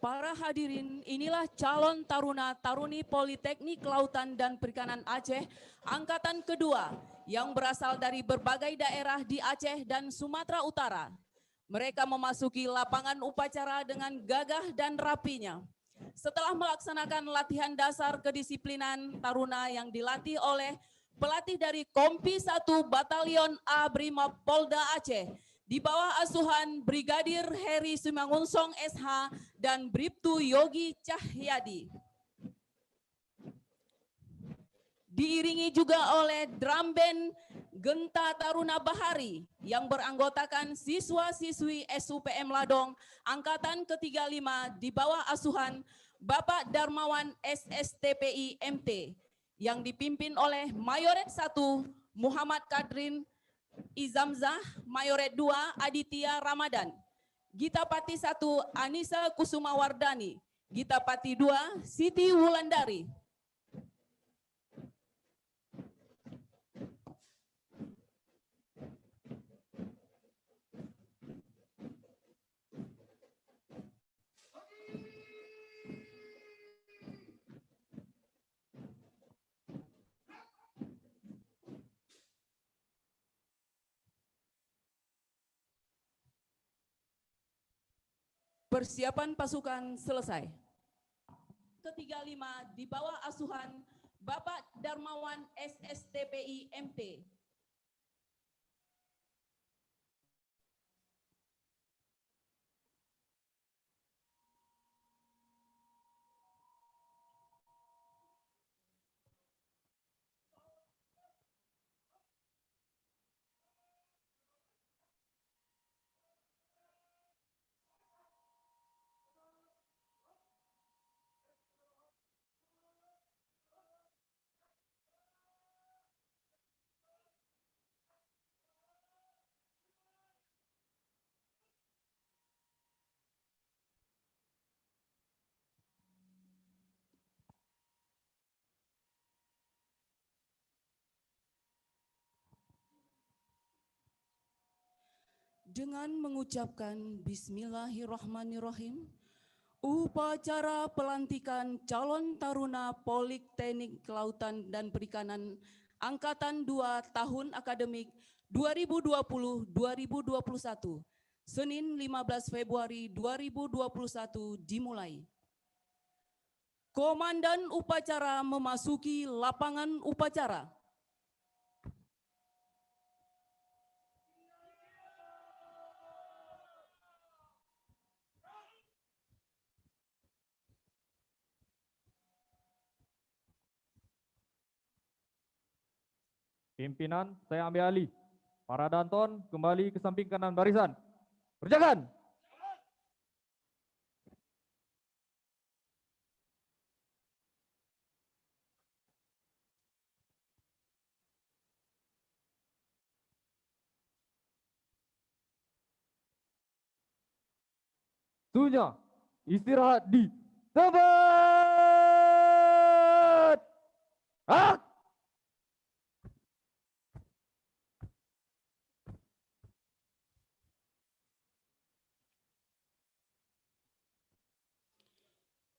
Para hadirin, inilah calon taruna-taruni Politeknik Kelautan dan Perikanan Aceh angkatan kedua yang berasal dari berbagai daerah di Aceh dan Sumatera Utara. Mereka memasuki lapangan upacara dengan gagah dan rapinya. Setelah melaksanakan latihan dasar kedisiplinan taruna yang dilatih oleh pelatih dari Kompi 1 Batalion A Brimob Polda Aceh, di bawah asuhan Brigadir Heri Simangunsong SH dan Bribtu Yogi Cahyadi. Diiringi juga oleh drum band Genta Taruna Bahari yang beranggotakan siswa-siswi SUPM Ladong angkatan ke-35 di bawah asuhan Bapak Darmawan SSTPI MT yang dipimpin oleh Mayoret 1 Muhammad Kadrin Izamzah, Mayoret 2 Aditya Ramadan, Gitapati 1 Anissa Kusuma Wardani, Gitapati 2 Siti Wulandari. Persiapan pasukan selesai. Ke-35 di bawah asuhan Bapak Darmawan SSTPI MT. Dengan mengucapkan Bismillahirrahmanirrahim, upacara pelantikan calon taruna Politeknik Kelautan dan Perikanan Angkatan 2 tahun akademik 2020-2021, Senin 15 Februari 2021 dimulai. Komandan upacara memasuki lapangan upacara. Pimpinan, saya ambil alih. Para Danton kembali ke samping kanan barisan. Berjalan. Sunya, istirahat di tempat. Hak.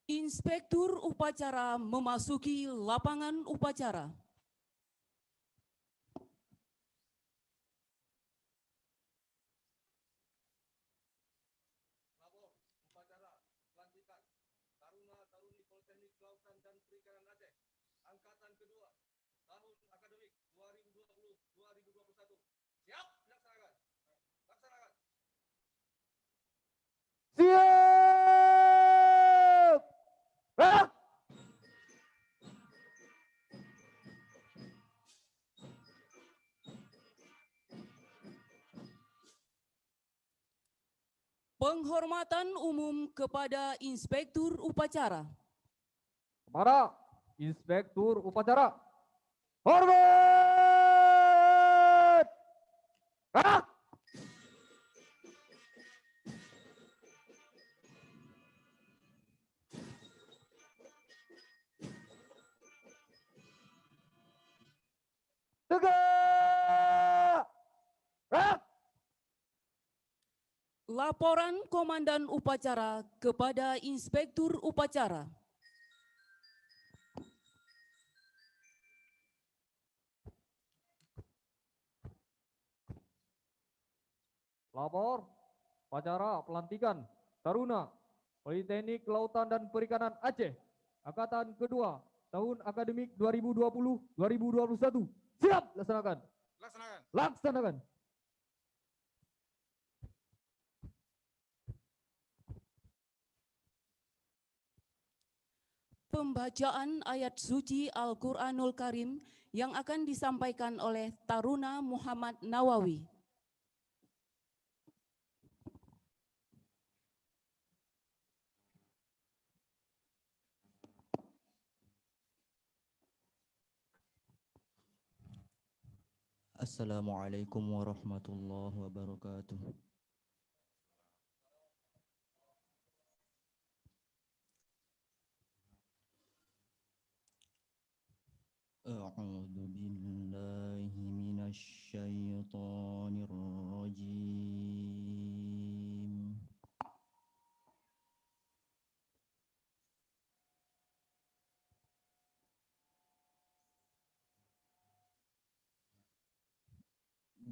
Inspektur upacara memasuki lapangan upacara. Upacara pelantikan taruna-taruni Politeknik Kelautan dan Perikanan Aceh angkatan kedua tahun akademik 2020-2021. Siap dilaksanakan. Laksanakan. Siap. Hak. Penghormatan umum kepada Inspektur Upacara. Kepada Inspektur Upacara. Hormat. Hak. Tegak. Hak. Laporan Komandan Upacara kepada Inspektur Upacara. Lapor upacara pelantikan Taruna Politeknik Kelautan dan Perikanan Aceh Angkatan kedua tahun akademik 2020-2021. Siap, laksanakan. Laksanakan. Laksanakan. Pembacaan ayat suci Al-Quranul Karim yang akan disampaikan oleh Taruna Muhammad Nawawi. Assalamualaikum warahmatullahi wabarakatuh. A'udzu billahi minasy syaithanir rajim.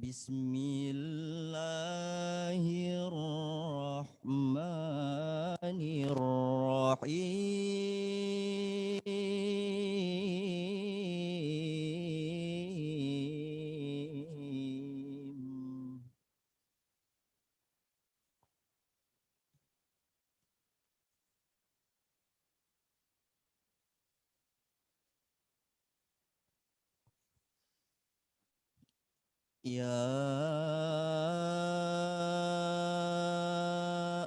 Bismillahirrahmanirrahim. Ya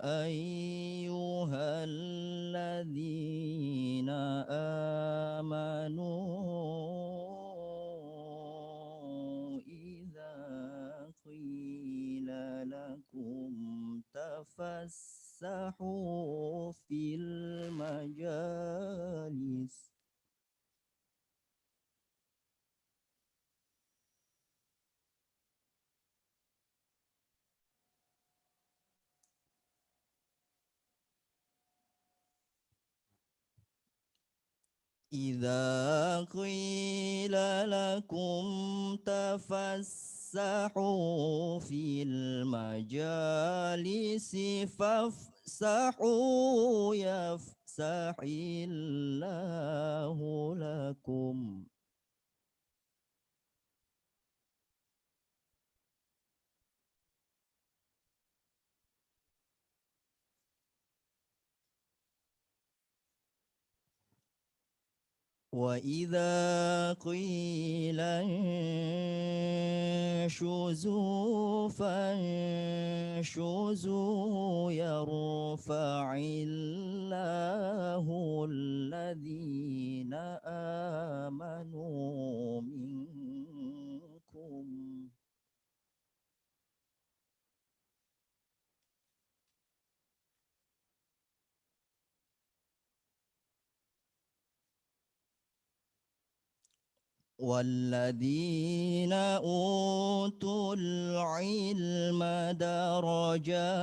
ayyuhalladzina amanu idza qila lakum tafassahu fil majalis إذا قيل لكم تفسحوا في المجالس فافسحوا يفسح الله لكم وإذا قيل انشزوا فانشزوا يرفع الله الذين آمنوا منكم والذين أوتوا العلم درجات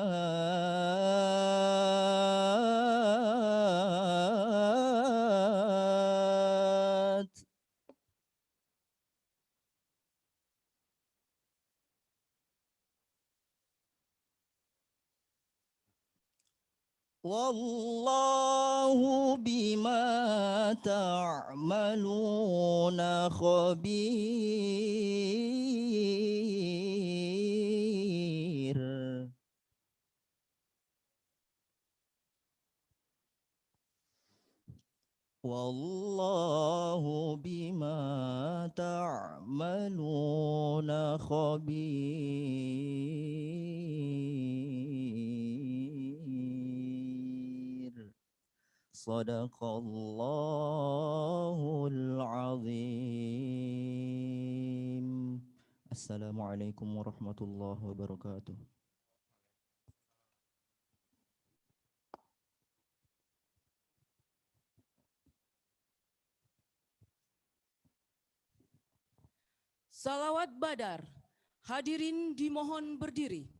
والله بما تعملون خبير والله بما تعملون خبير صدق الله العظيم. Assalamualaikum warahmatullahi wabarakatuh. Salawat Badar. Hadirin dimohon berdiri.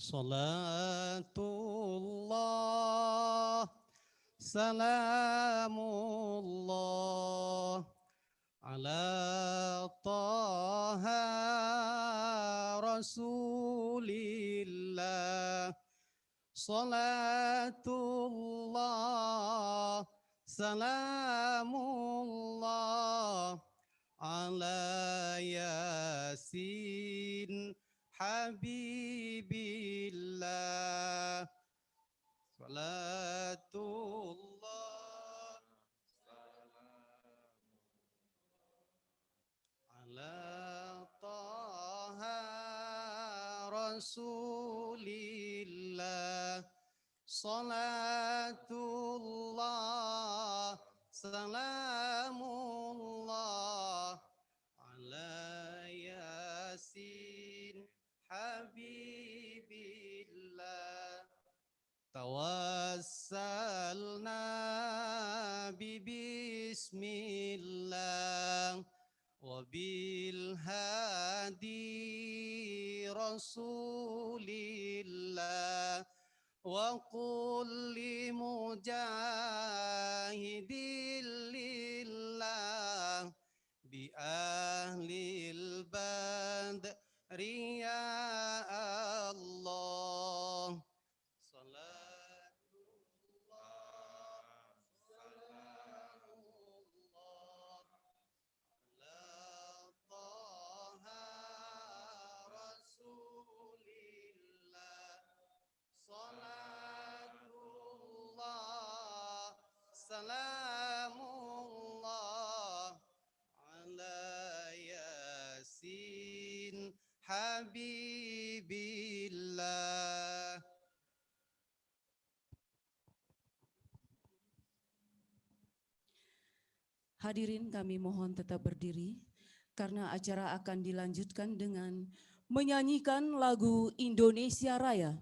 Salatullah, salamullah, ala taha rasulillah. Salatullah, salamullah, ala yasin habibillah. Salatullah, ala taha rasulillah. Salatullah, salamullah, ala yasin habibillah. Tawassalna bismillah wa bil hadi rasulillah wa kulli mujahidin lillah bi ahlil badri ya Allah. Salamullah ala yasin habibillah. Hadirin, kami mohon tetap berdiri karena acara akan dilanjutkan dengan menyanyikan lagu Indonesia Raya.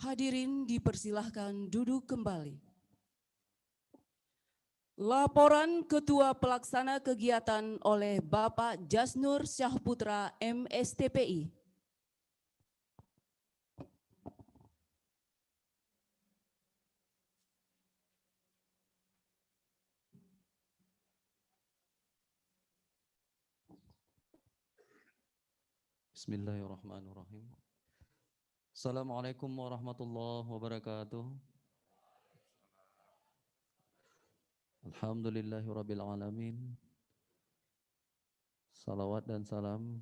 Hadirin dipersilahkan duduk kembali. Laporan Ketua Pelaksana Kegiatan oleh Bapak Jasnur Syahputra MSTPI. Bismillahirrahmanirrahim. Assalamualaikum warahmatullahi wabarakatuh. Alhamdulillahirabbil alamin. salawat dan salam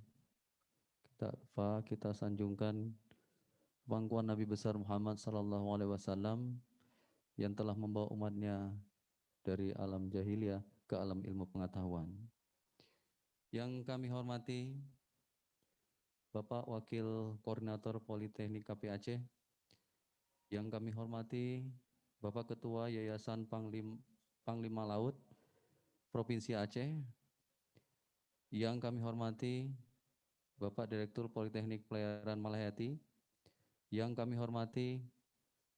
kita sanjungkan pangkuan Nabi besar Muhammad sallallahu alaihi wasallam yang telah membawa umatnya dari alam jahiliyah ke alam ilmu pengetahuan. Yang kami hormati Bapak Wakil Koordinator Politeknik KP Aceh, yang kami hormati Bapak Ketua Yayasan Panglima Laut Provinsi Aceh, yang kami hormati Bapak Direktur Politeknik Pelayaran Malahati, yang kami hormati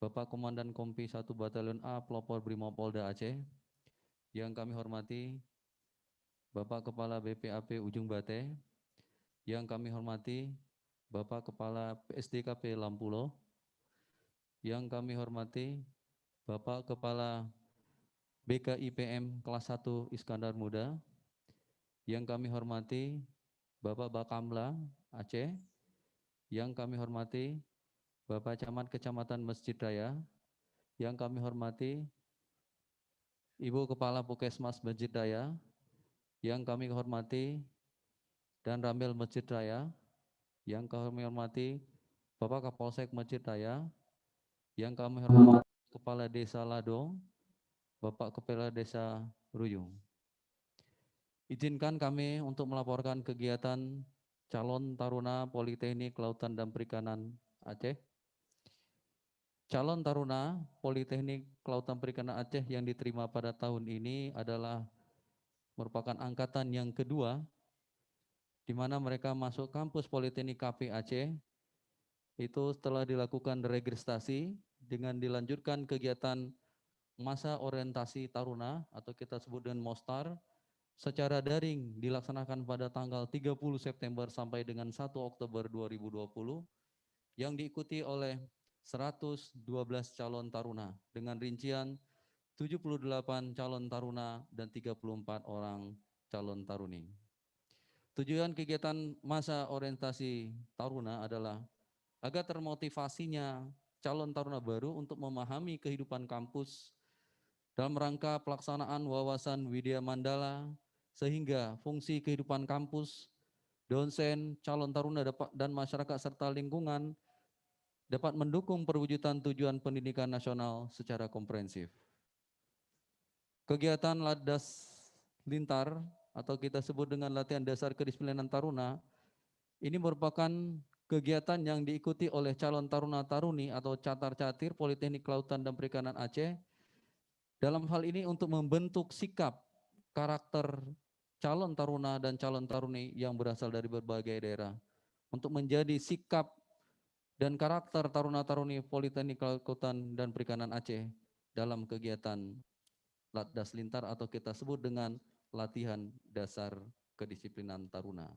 Bapak Komandan Kompi 1 Batalion A Pelopor Brimopolda Aceh, yang kami hormati Bapak Kepala BPAP Ujung Bate, yang kami hormati Bapak Kepala PSDKP Lampulo, yang kami hormati Bapak Kepala BKIPM kelas 1 Iskandar Muda, yang kami hormati Bapak Bakamla Aceh, yang kami hormati Bapak Camat Kecamatan Masjid Raya, yang kami hormati Ibu Kepala Puskesmas Masjid Raya, yang kami hormati Dan Ramil Masjid Raya, yang kami hormati Bapak Kapolsek Masjid Raya, yang kami hormati Kepala Desa Lado, Bapak Kepala Desa Ruyung. Izinkan kami untuk melaporkan kegiatan calon taruna Politeknik Kelautan dan Perikanan Aceh. Calon taruna Politeknik Kelautan Perikanan Aceh yang diterima pada tahun ini adalah merupakan angkatan yang kedua, di mana mereka masuk kampus Politeknik KP Aceh. Itu setelah dilakukan registrasi dengan dilanjutkan kegiatan masa orientasi taruna atau kita sebut dengan MOSTAR secara daring dilaksanakan pada tanggal 30 September sampai dengan 1 Oktober 2020 yang diikuti oleh 112 calon taruna dengan rincian 78 calon taruna dan 34 orang calon taruni. Tujuan kegiatan masa orientasi taruna adalah agar termotivasinya calon taruna baru untuk memahami kehidupan kampus dalam rangka pelaksanaan wawasan Widya Mandala, sehingga fungsi kehidupan kampus, dosen, calon taruna dan masyarakat serta lingkungan dapat mendukung perwujudan tujuan pendidikan nasional secara komprehensif. Kegiatan Latdas Lintar atau kita sebut dengan latihan dasar kedisiplinan taruna ini merupakan kegiatan yang diikuti oleh calon taruna-taruni atau catar-catir Politeknik Kelautan dan Perikanan Aceh dalam hal ini untuk membentuk sikap karakter calon taruna dan calon taruni yang berasal dari berbagai daerah untuk menjadi sikap dan karakter taruna-taruni Politeknik Kelautan dan Perikanan Aceh dalam kegiatan Latdas Lintar atau kita sebut dengan latihan dasar kedisiplinan taruna.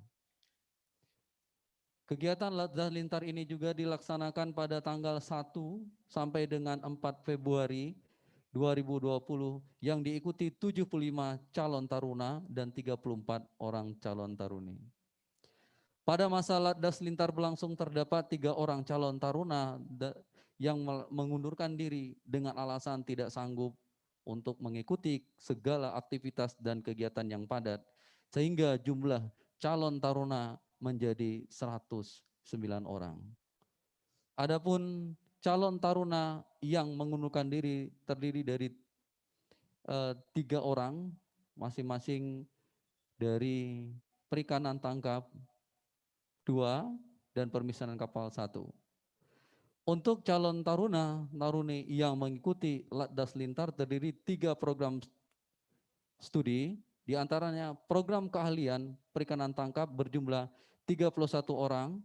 Kegiatan Latdas Lintar ini juga dilaksanakan pada tanggal 1 sampai dengan 4 Februari 2020 yang diikuti 75 calon taruna dan 34 orang calon taruni. Pada masa Latdas Lintar berlangsung terdapat 3 orang calon taruna yang mengundurkan diri dengan alasan tidak sanggup untuk mengikuti segala aktivitas dan kegiatan yang padat, sehingga jumlah calon taruna menjadi 109 orang. Adapun calon taruna yang mengundurkan diri terdiri dari 3 orang, masing-masing dari perikanan tangkap 2 dan permisanan kapal 1. Untuk calon taruni yang mengikuti Latdas Lintar terdiri 3 program studi, diantaranya program keahlian perikanan tangkap berjumlah 31 orang,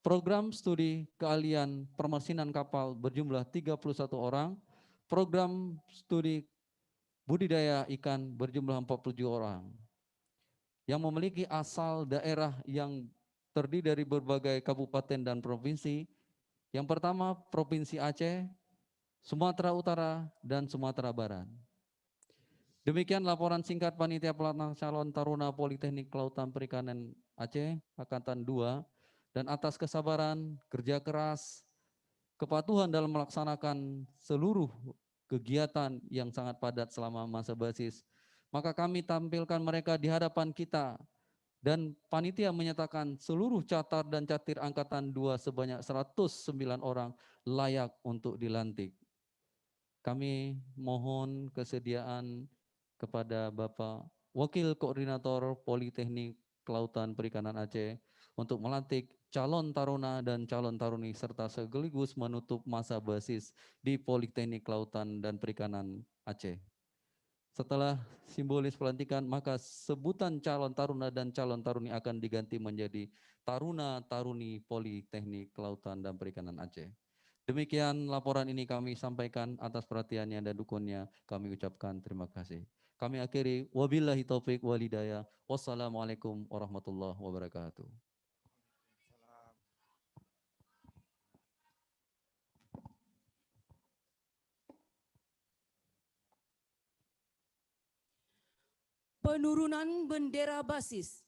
program studi keahlian permesinan kapal berjumlah 31 orang, program studi budidaya ikan berjumlah 47 orang. Yang memiliki asal daerah yang terdiri dari berbagai kabupaten dan provinsi. Yang pertama Provinsi Aceh, Sumatera Utara, dan Sumatera Barat. Demikian laporan singkat Panitia Pelatnas Calon Taruna Politeknik Kelautan Perikanan Aceh, Angkatan 2, dan atas kesabaran, kerja keras, kepatuhan dalam melaksanakan seluruh kegiatan yang sangat padat selama masa basis, maka kami tampilkan mereka di hadapan kita Dan panitia menyatakan seluruh catar dan catir angkatan 2 sebanyak 109 orang layak untuk dilantik. Kami mohon kesediaan kepada Bapak Wakil Koordinator Politeknik Kelautan Perikanan Aceh untuk melantik calon taruna dan calon taruni serta sekaligus menutup masa basis di Politeknik Kelautan dan Perikanan Aceh. Setelah simbolis pelantikan, maka sebutan calon taruna dan calon taruni akan diganti menjadi Taruna Taruni Politeknik Kelautan dan Perikanan Aceh. Demikian laporan ini kami sampaikan, atas perhatiannya dan dukungannya kami ucapkan terima kasih. Kami akhiri, wabillahi taufik walhidayah. Wassalamualaikum warahmatullahi wabarakatuh. Penurunan bendera basis.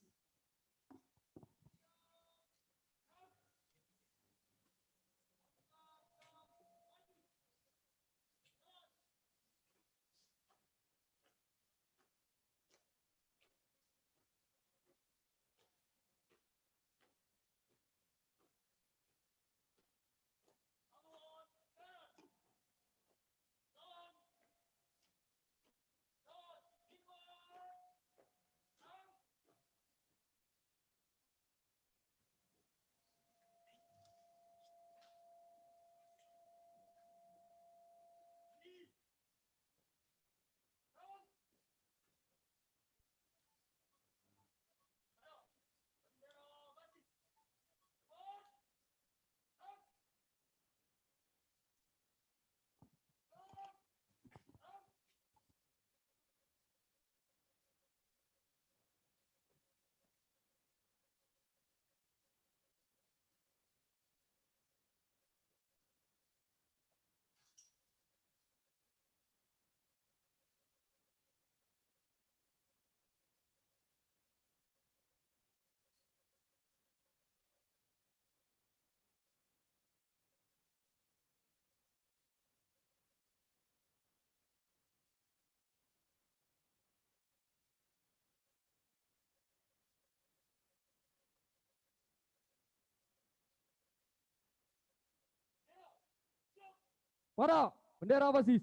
Mana bendera basis?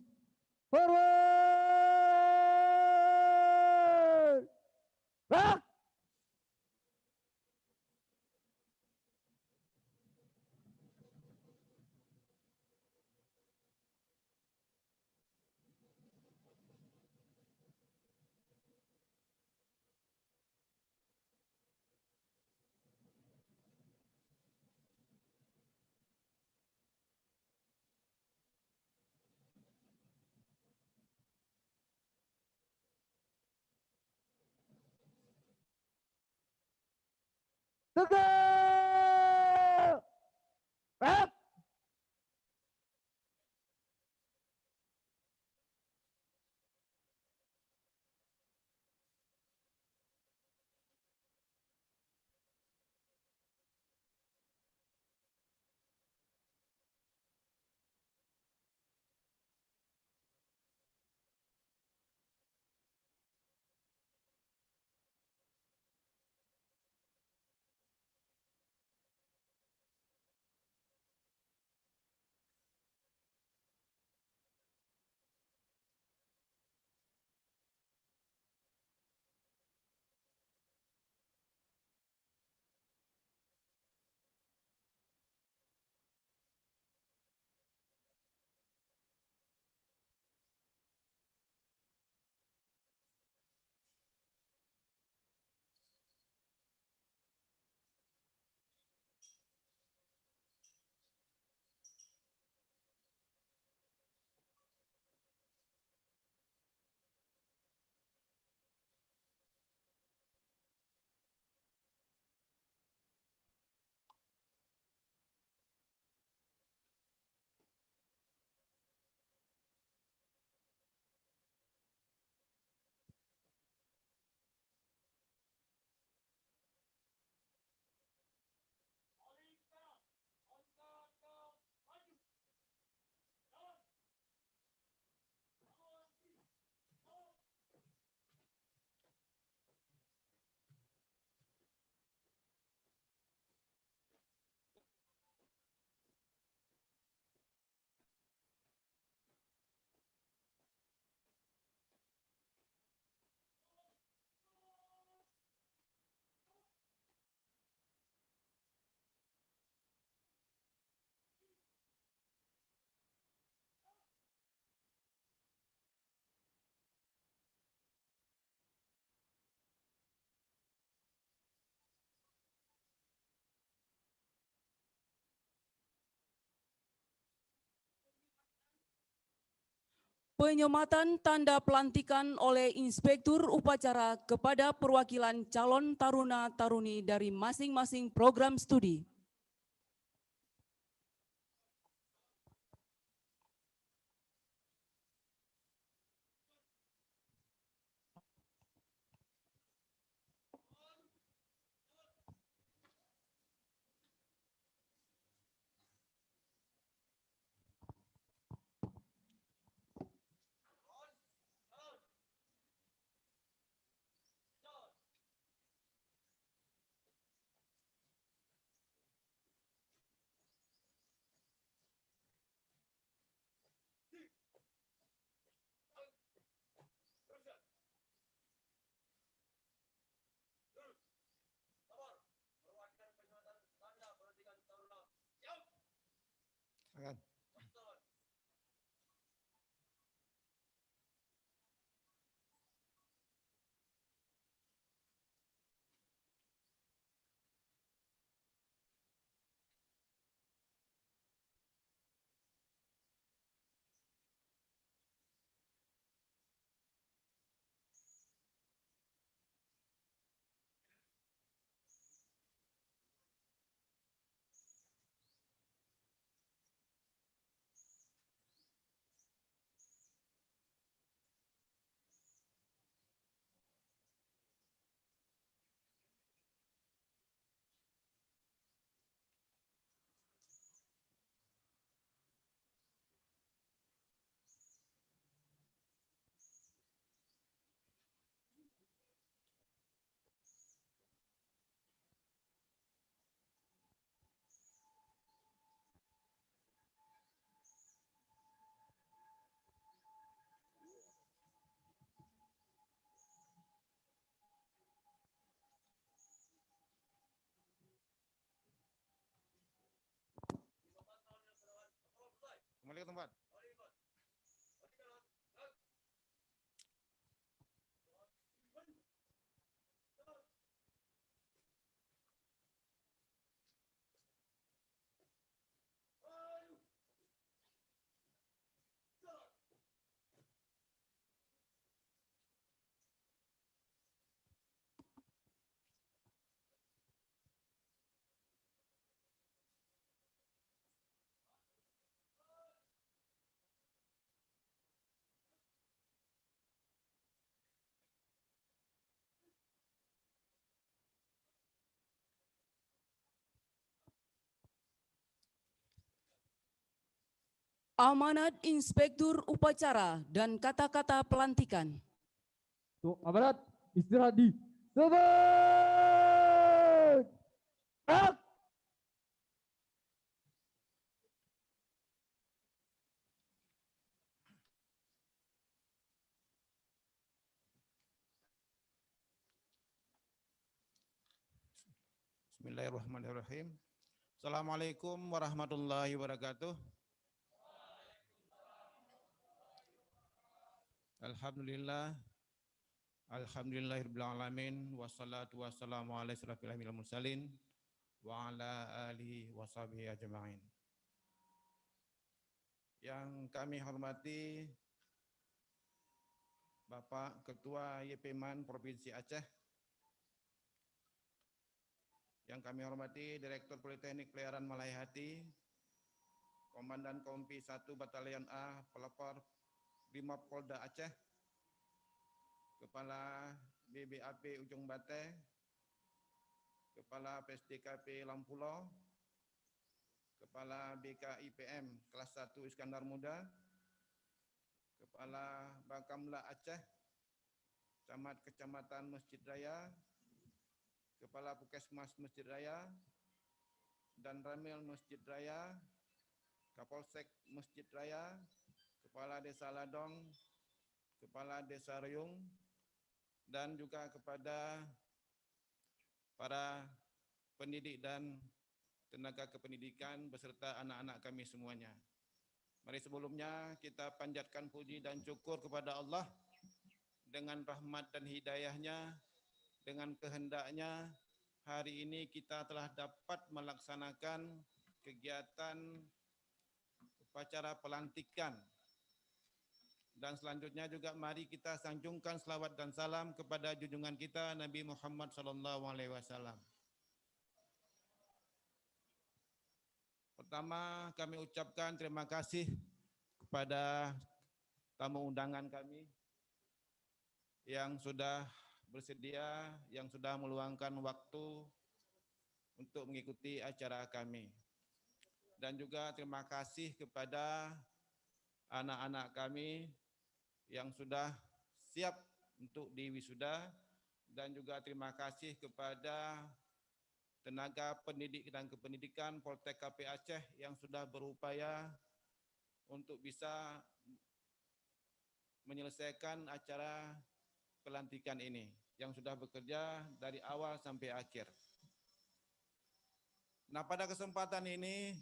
Forward! Back! Tegak! Back! Penyematan tanda pelantikan oleh Inspektur Upacara kepada perwakilan calon taruna-taruni dari masing-masing program studi. Silakan. Kembali ke tempat. Amanat Inspektur Upacara dan kata-kata pelantikan. Untuk amanat istirahat di tempat. Gerak! Bismillahirrahmanirrahim. Assalamualaikum warahmatullahi wabarakatuh. Alhamdulillah. Alhamdulillahirabbil alamin wassalatu wassalamu ala asyrafil anbiya'i wal mursalin wa ala alihi washabihi ajmain. Yang kami hormati Bapak Ketua YPMAN Provinsi Aceh, yang kami hormati Direktur Politeknik Pelayaran Malayhati, Komandan Kompi 1 Batalion A Pelopor Brimob Polda Aceh, Kepala BBAP Ujung Bate, Kepala PSDKP Lampulo, Kepala BKIPM Kelas 1 Iskandar Muda, Kepala Bakamla Aceh, Camat Kecamatan Masjid Raya, Kepala Puskesmas Masjid Raya, dan Ramil Masjid Raya, Kapolsek Masjid Raya, Kepala Desa Ladong, Kepala Desa Reyung, dan juga kepada para pendidik dan tenaga kependidikan beserta anak-anak kami semuanya. Mari sebelumnya kita panjatkan puji dan syukur kepada Allah dengan rahmat dan hidayahnya, dengan kehendaknya hari ini kita telah dapat melaksanakan kegiatan upacara pelantikan Dan selanjutnya juga mari kita sanjungkan selawat dan salam kepada junjungan kita Nabi Muhammad SAW. Pertama, kami ucapkan terima kasih kepada tamu undangan kami yang sudah bersedia, yang sudah meluangkan waktu untuk mengikuti acara kami. Dan juga terima kasih kepada anak-anak kami yang sudah siap untuk diwisuda, dan juga terima kasih kepada tenaga pendidik dan kependidikan Poltek KP Aceh yang sudah berupaya untuk bisa menyelesaikan acara pelantikan ini, yang sudah bekerja dari awal sampai akhir. Nah, pada kesempatan ini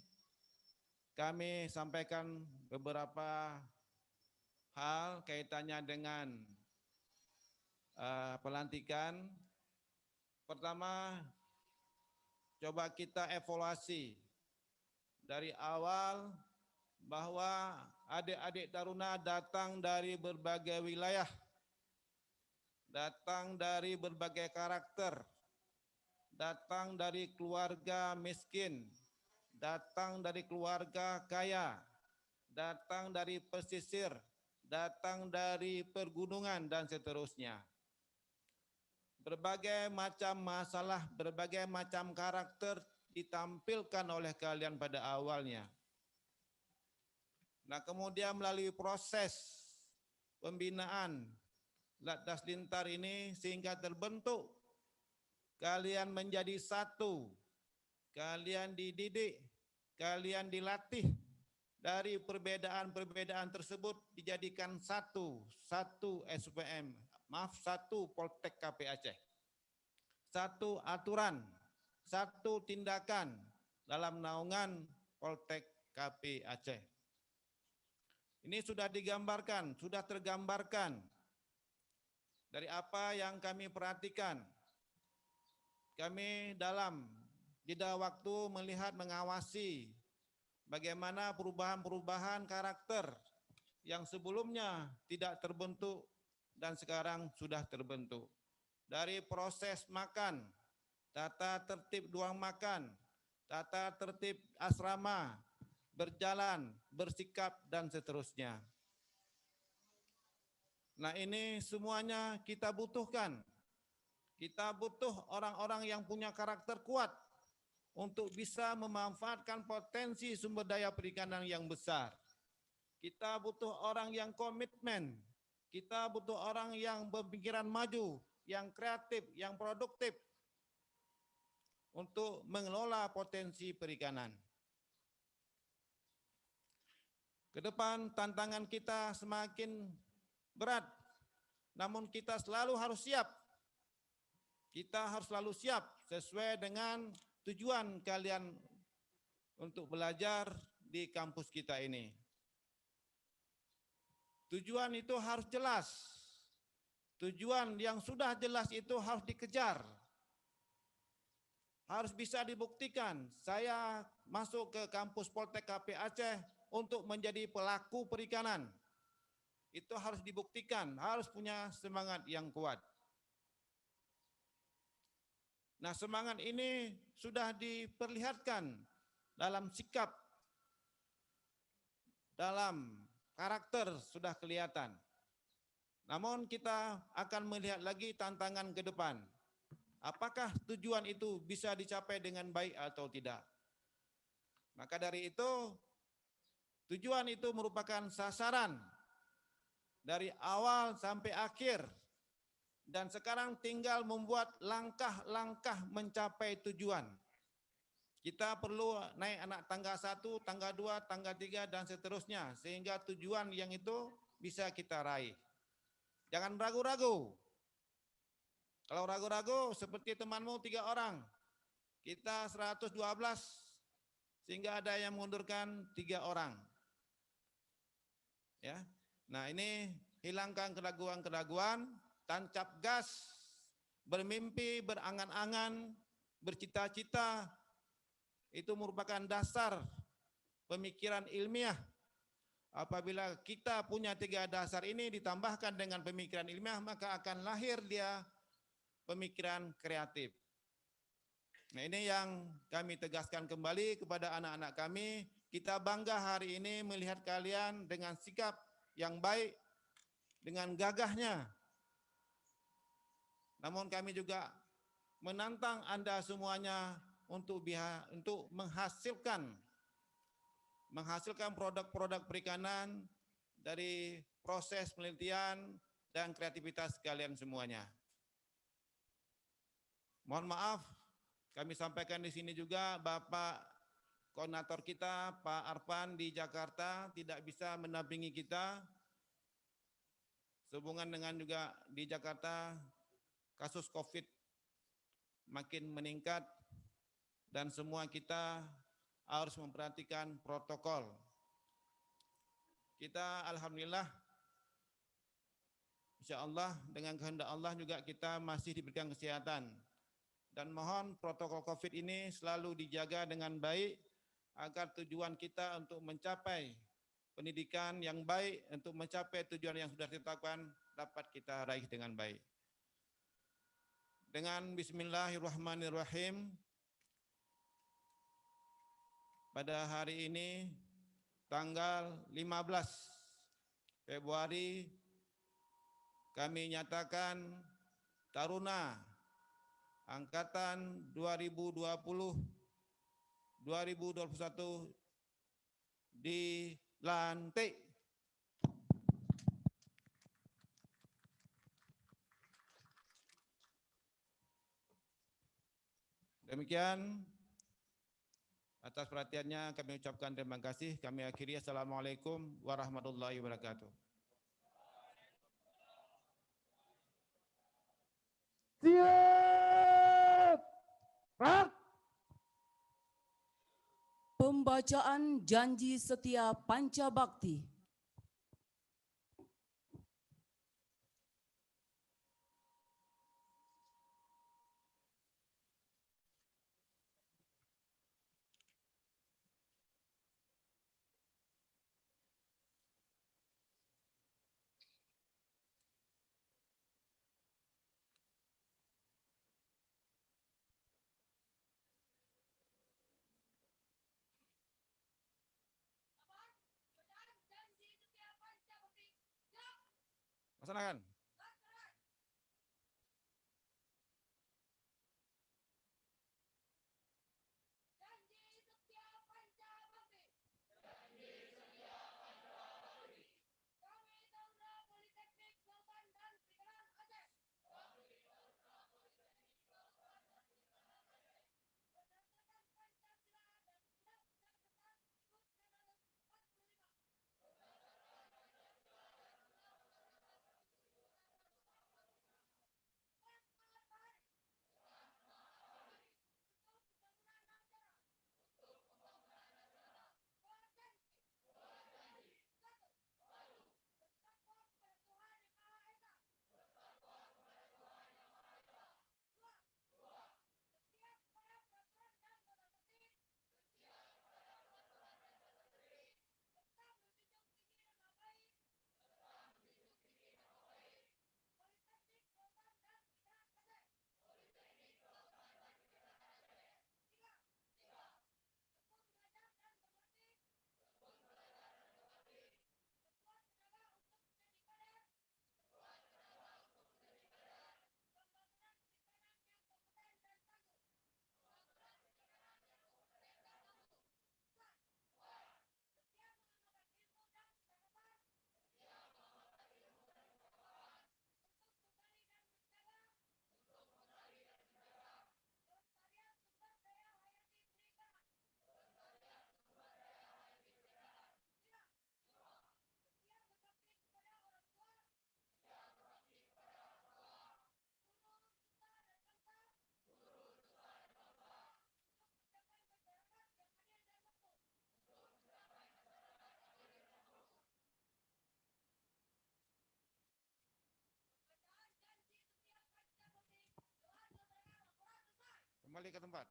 kami sampaikan beberapa hal kaitannya dengan pelantikan. Pertama, coba kita evaluasi dari awal bahwa adik-adik taruna datang dari berbagai wilayah, datang dari berbagai karakter, datang dari keluarga miskin, datang dari keluarga kaya, datang dari pesisir, datang dari pergunungan, dan seterusnya. Berbagai macam masalah, berbagai macam karakter ditampilkan oleh kalian pada awalnya. Nah, kemudian melalui proses pembinaan Latdas Lintar ini sehingga terbentuk, kalian menjadi satu, kalian dididik, kalian dilatih, dari perbedaan-perbedaan tersebut dijadikan satu SPM, satu Poltek KP Aceh. Satu aturan, satu tindakan dalam naungan Poltek KP Aceh. Ini sudah digambarkan, sudah tergambarkan dari apa yang kami perhatikan. Kami dalam jeda waktu melihat, mengawasi bagaimana perubahan-perubahan karakter yang sebelumnya tidak terbentuk dan sekarang sudah terbentuk. Dari proses makan, tata tertib ruang makan, tata tertib asrama, berjalan, bersikap, dan seterusnya. Nah, ini semuanya kita butuhkan. Kita butuh orang-orang yang punya karakter kuat untuk bisa memanfaatkan potensi sumber daya perikanan yang besar. Kita butuh orang yang komitmen, kita butuh orang yang berpikiran maju, yang kreatif, yang produktif untuk mengelola potensi perikanan. Ke depan tantangan kita semakin berat, namun kita selalu harus siap. Kita harus selalu siap sesuai dengan tujuan kalian untuk belajar di kampus kita ini. Tujuan itu harus jelas. Tujuan yang sudah jelas itu harus dikejar. Harus bisa dibuktikan. Saya masuk ke kampus Poltek KP Aceh untuk menjadi pelaku perikanan. Itu harus dibuktikan, harus punya semangat yang kuat. Nah, semangat ini sudah diperlihatkan dalam sikap, dalam karakter sudah kelihatan. Namun kita akan melihat lagi tantangan ke depan. Apakah tujuan itu bisa dicapai dengan baik atau tidak? Maka dari itu, tujuan itu merupakan sasaran dari awal sampai akhir. Dan sekarang tinggal membuat langkah-langkah mencapai tujuan. Kita perlu naik anak tangga 1, tangga 2, tangga 3, dan seterusnya. Sehingga tujuan yang itu bisa kita raih. Jangan ragu-ragu. Kalau ragu-ragu seperti temanmu 3 orang. Kita 112, sehingga ada yang mengundurkan 3 orang. Ya. Nah, ini hilangkan keraguan-keraguan. Tancap gas, bermimpi, berangan-angan, bercita-cita, itu merupakan dasar pemikiran ilmiah. Apabila kita punya 3 dasar ini ditambahkan dengan pemikiran ilmiah, maka akan lahir dia pemikiran kreatif. Nah, ini yang kami tegaskan kembali kepada anak-anak kami. Kita bangga hari ini melihat kalian dengan sikap yang baik, dengan gagahnya. Namun kami juga menantang Anda semuanya untuk menghasilkan produk-produk perikanan dari proses penelitian dan kreativitas kalian semuanya. Mohon maaf, kami sampaikan di sini juga Bapak koordinator kita Pak Arfan di Jakarta tidak bisa mendampingi kita. Sehubungan dengan juga di Jakarta kasus COVID makin meningkat dan semua kita harus memperhatikan protokol. Kita alhamdulillah insya Allah dengan kehendak Allah juga kita masih diberikan kesehatan. Dan mohon protokol COVID ini selalu dijaga dengan baik agar tujuan kita untuk mencapai pendidikan yang baik, untuk mencapai tujuan yang sudah ditetapkan dapat kita raih dengan baik. Dengan bismillahirrahmanirrahim, pada hari ini tanggal 15 Februari kami nyatakan Taruna Angkatan 2020-2021 dilantik. Demikian. Atas perhatiannya kami ucapkan terima kasih. Kami akhiri. Assalamualaikum warahmatullahi wabarakatuh. Siap. Rak. Pembacaan janji setia Pancabakti. Laksanakan. Kembali ke tempat.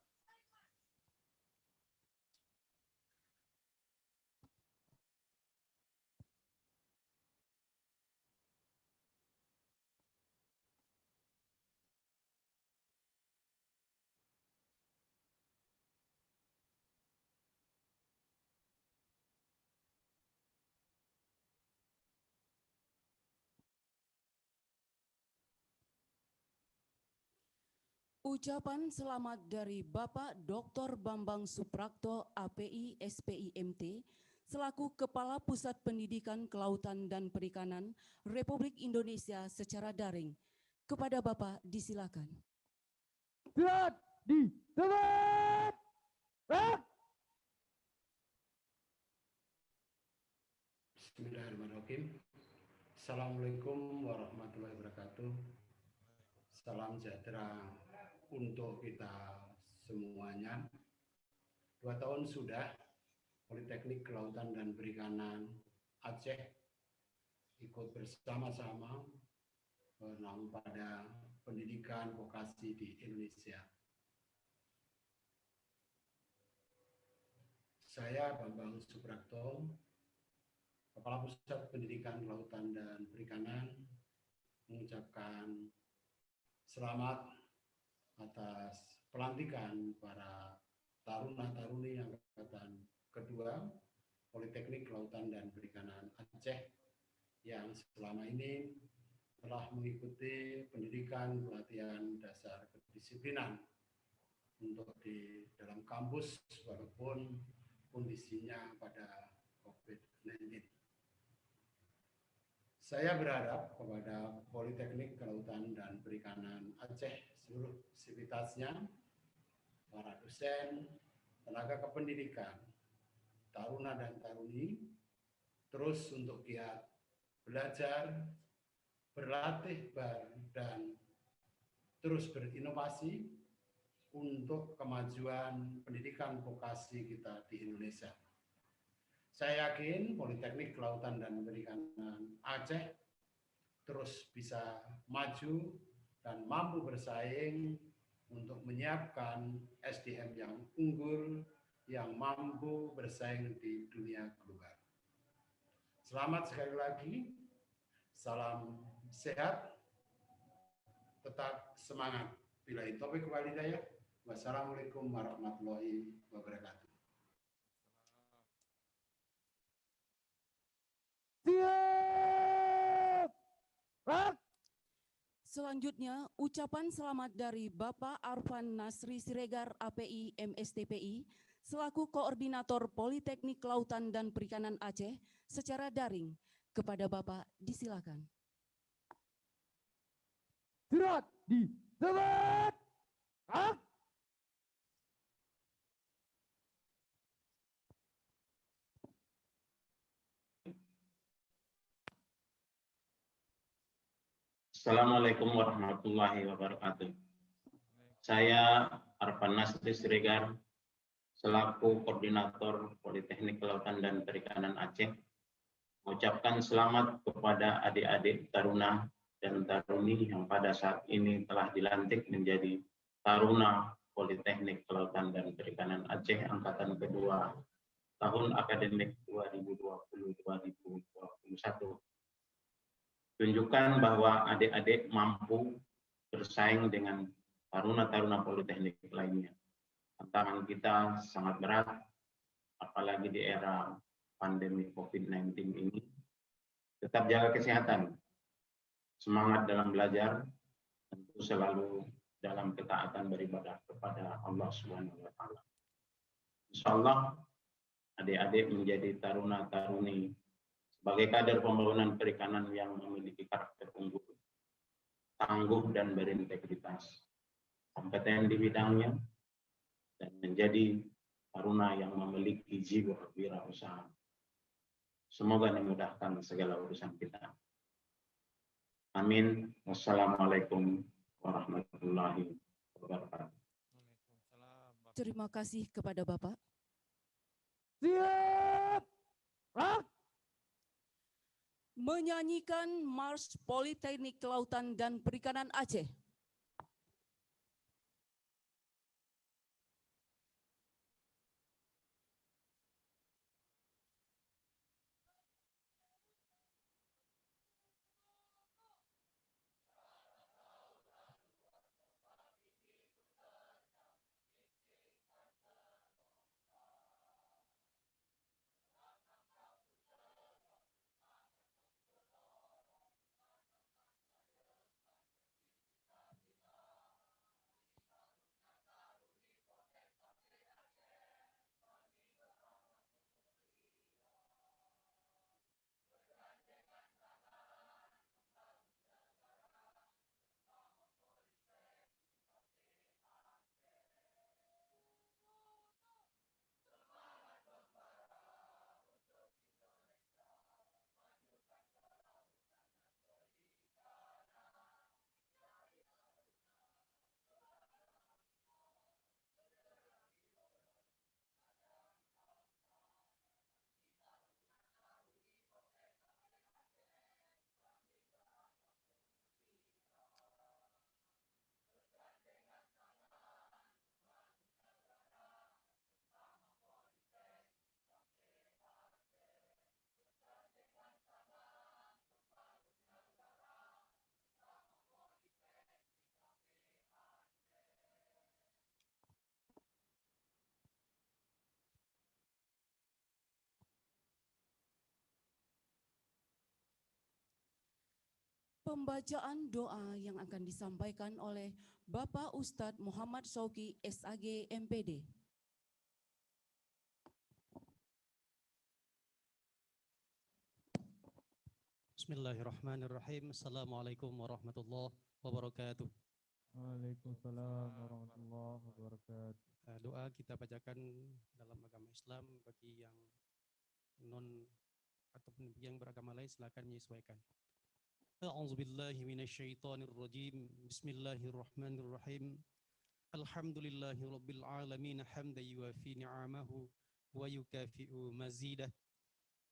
Ucapan selamat dari Bapak Dr. Bambang Suprakto, API SPI MT, selaku Kepala Pusat Pendidikan Kelautan dan Perikanan Republik Indonesia secara daring. Kepada Bapak disilakan. Silat di tempat. Gerak. Bismillahirrahmanirrahim. Assalamualaikum warahmatullahi wabarakatuh. Salam sejahtera untuk kita semuanya. 2 tahun sudah Politeknik Kelautan dan Perikanan Aceh ikut bersama-sama bernaung pada pendidikan vokasi di Indonesia. Saya Bambang Suprakto, Kepala Pusat Pendidikan Kelautan dan Perikanan, mengucapkan selamat atas pelantikan para taruna-taruni angkatan kedua Politeknik Kelautan dan Perikanan Aceh yang selama ini telah mengikuti pendidikan pelatihan dasar kedisiplinan untuk di dalam kampus walaupun kondisinya pada COVID-19. Saya berharap kepada Politeknik Kelautan dan Perikanan Aceh seluruh sivitasnya, para dosen, tenaga kependidikan, taruna dan taruni, terus untuk giat belajar, berlatih dan terus berinovasi untuk kemajuan pendidikan vokasi kita di Indonesia. Saya yakin Politeknik Kelautan dan Perikanan Aceh terus bisa maju dan mampu bersaing untuk menyiapkan SDM yang unggul, yang mampu bersaing di dunia global. Selamat sekali lagi, salam sehat, tetap semangat. Billahi taufiq wal hidayah. Wassalamualaikum warahmatullahi wabarakatuh. Siap. Gerak. Selanjutnya, ucapan selamat dari Bapak Arfan Nasri Siregar, API MSTPI, selaku Koordinator Politeknik Kelautan dan Perikanan Aceh secara daring. Kepada Bapak disilakan. Silat di tempat. Gerak. Assalamualaikum warahmatullahi wabarakatuh. Saya Arfan Nasri Siregar, selaku Koordinator Politeknik Kelautan dan Perikanan Aceh, mengucapkan selamat kepada adik-adik taruna dan taruni yang pada saat ini telah dilantik menjadi Taruna Politeknik Kelautan dan Perikanan Aceh Angkatan Kedua tahun akademik 2020-2021. Tunjukkan bahwa adik-adik mampu bersaing dengan taruna-taruna politeknik lainnya. Tantangan kita sangat berat, apalagi di era pandemi COVID-19 ini. Tetap jaga kesehatan, semangat dalam belajar, tentu selalu dalam ketaatan beribadah kepada Allah Subhanahu wa Ta'ala. Insyaallah adik-adik menjadi taruna-taruni sebagai kader pembangunan perikanan yang memiliki karakter unggul, tangguh dan berintegritas, kompeten di bidangnya, dan menjadi taruna yang memiliki jiwa wirausaha. Semoga dimudahkan segala urusan kita. Amin. Wassalamualaikum warahmatullahi wabarakatuh. Terima kasih kepada Bapak. Siap. Gerak. Menyanyikan Mars Politeknik Kelautan dan Perikanan Aceh. Pembacaan doa yang akan disampaikan oleh Bapak Ustadz Muhammad Syauqi SAG MPD. Bismillahirrahmanirrahim. Assalamualaikum warahmatullahi wabarakatuh. Waalaikumsalam warahmatullahi wabarakatuh. Doa kita bacakan dalam agama Islam, bagi yang non ataupun yang beragama lain silakan menyesuaikan. A'udzubillahi minasyaitonirrajim. Bismillahirrahmanirrahim. Alhamdulillahirabbil alamin hamdan yuwafi ni'amahu wa yukafi'u mazidah.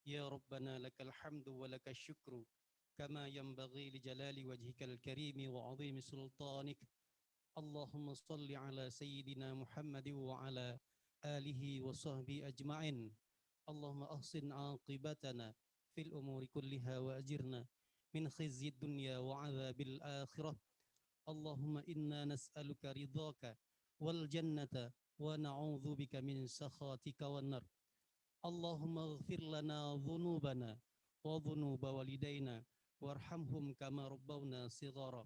Ya Rabbana lakal hamdu wa lakal syukru kama yanbaghi li jalali wajhikal karimi wa 'azimi sultanik. Allahumma salli ala sayyidina Muhammad wa ala alihi wa sahbihi ajma'in. Allahumma ahsin 'aqibatana fil umuri kulliha wa ajirna min khizyid dunya wa 'adzabil akhirah. Allahumma inna nas'aluka ridhaka wal jannata wa na'udzubika min sakhatika wan nar. Allahumma ighfir lana dhunubana wa dhunuba walidayna warhamhum kama rabbawna shighara.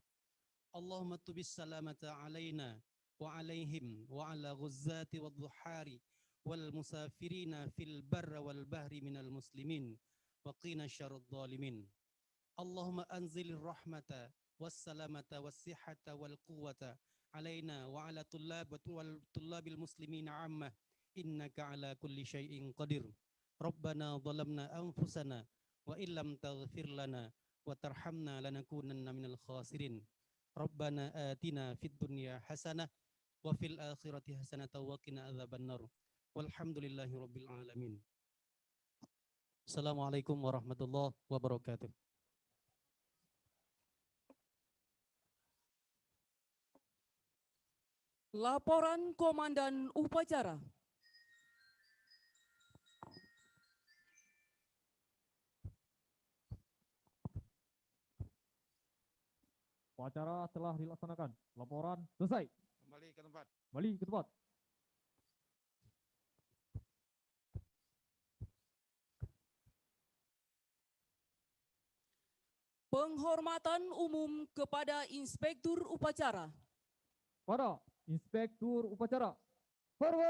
Allahumma tubis salamata alaina wa alaihim wa ala ghuzzati wad dhuhari wal musafirina fil barra wal bahri minal muslimin wa qina syarrad dhalimin. Allahumma anzilir rahmata was salamata was sihhata wal quwwata alaina wa ala tullabil muslimina ammah. Innaka ala kulli syai'in qadir. Rabbana zalamna anfusana wa illam taghfir lana wa tarhamna lanakunanna minal khasirin. Rabbana atina fid dunya hasanah wa fil akhirati hasanah wa qina adzabannar. Walhamdulillahi rabbil alamin. Assalamualaikum warahmatullahi wabarakatuh. Laporan Komandan Upacara. Upacara telah dilaksanakan. Laporan selesai. Kembali ke tempat. Kembali ke tempat. Penghormatan umum kepada Inspektur Upacara. Pada Inspektur Upacara. Forward!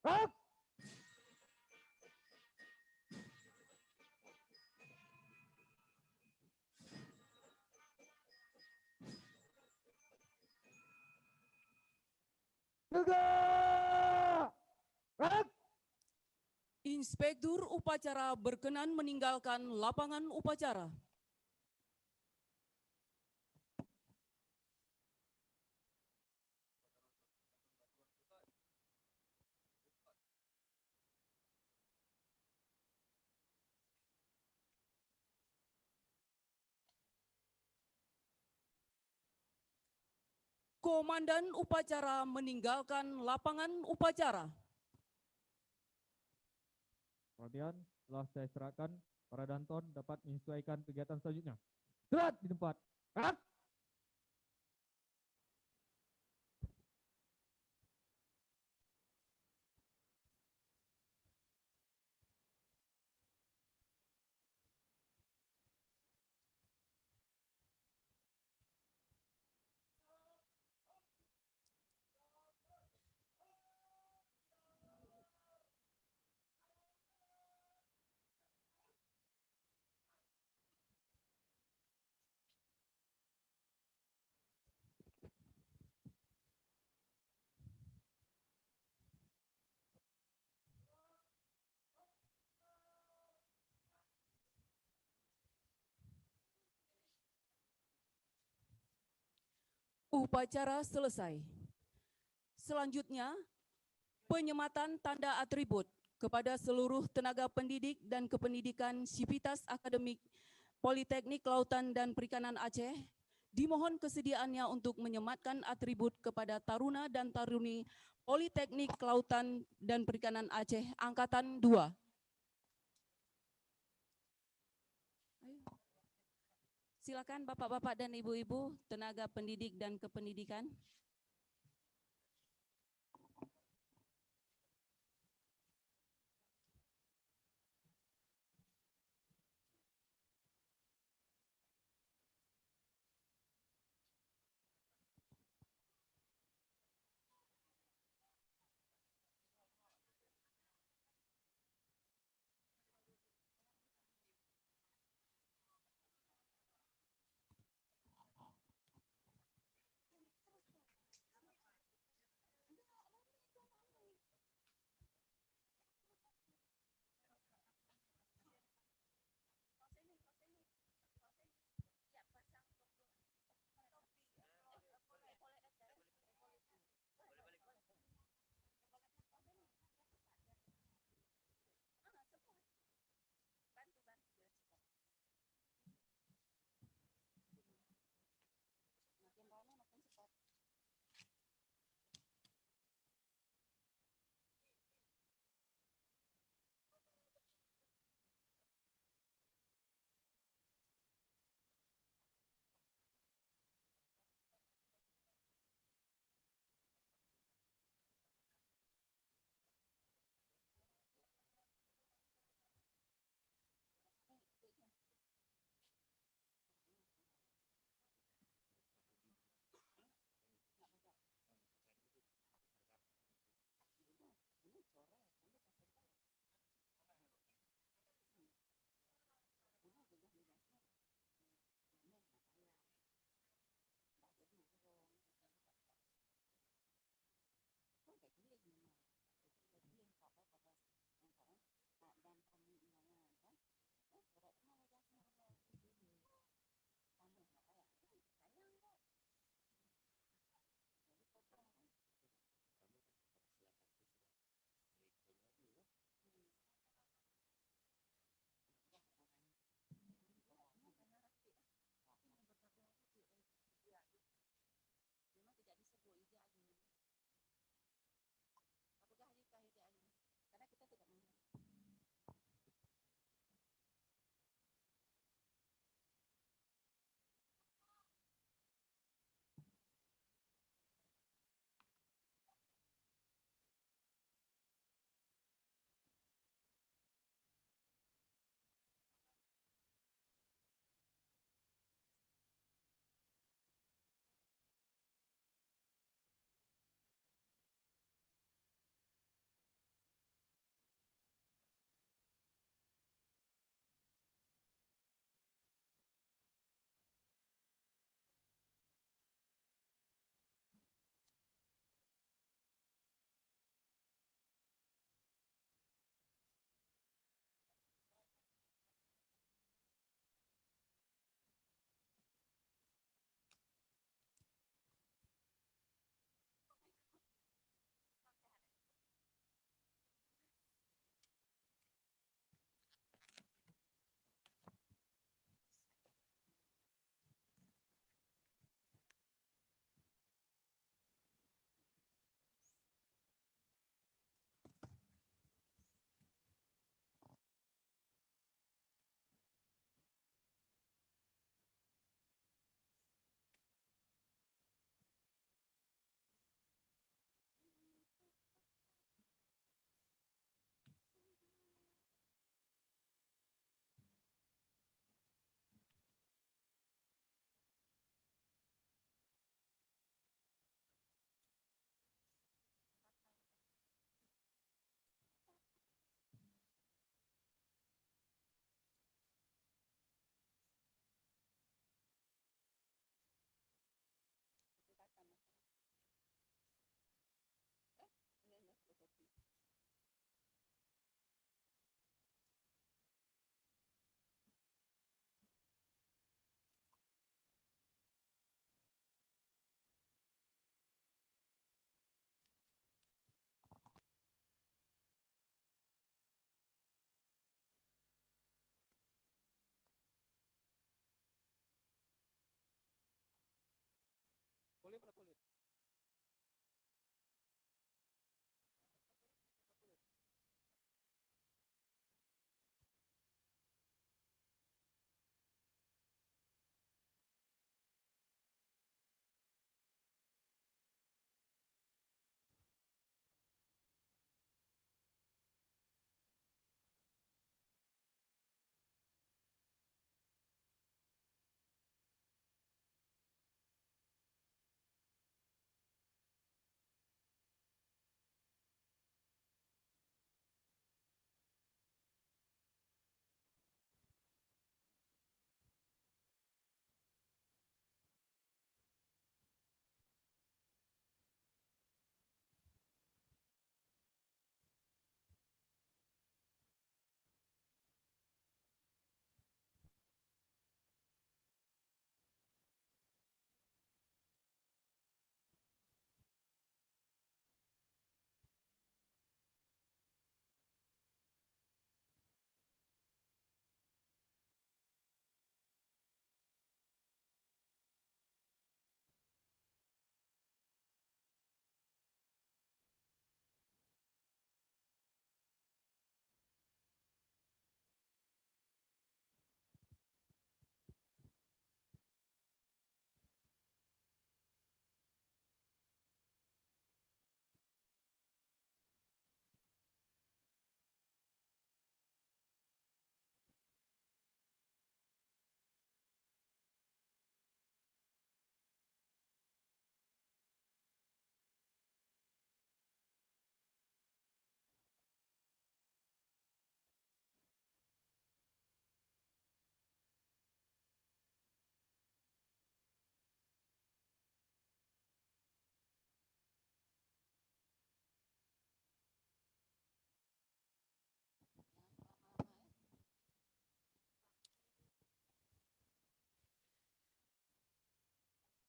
Up! Tegak! Up! Inspektur Upacara berkenan meninggalkan lapangan upacara. Komandan Upacara meninggalkan lapangan upacara. Perhatian, setelah saya serahkan, para Danton dapat menyesuaikan kegiatan selanjutnya. Serat di tempat. Up! Upacara selesai. Selanjutnya, penyematan tanda atribut kepada seluruh tenaga pendidik dan kependidikan Sivitas Akademik Politeknik Kelautan dan Perikanan Aceh. Dimohon kesediaannya untuk menyematkan atribut kepada Taruna dan Taruni Politeknik Kelautan dan Perikanan Aceh Angkatan 2. Silakan Bapak-bapak dan Ibu-ibu tenaga pendidik dan kependidikan.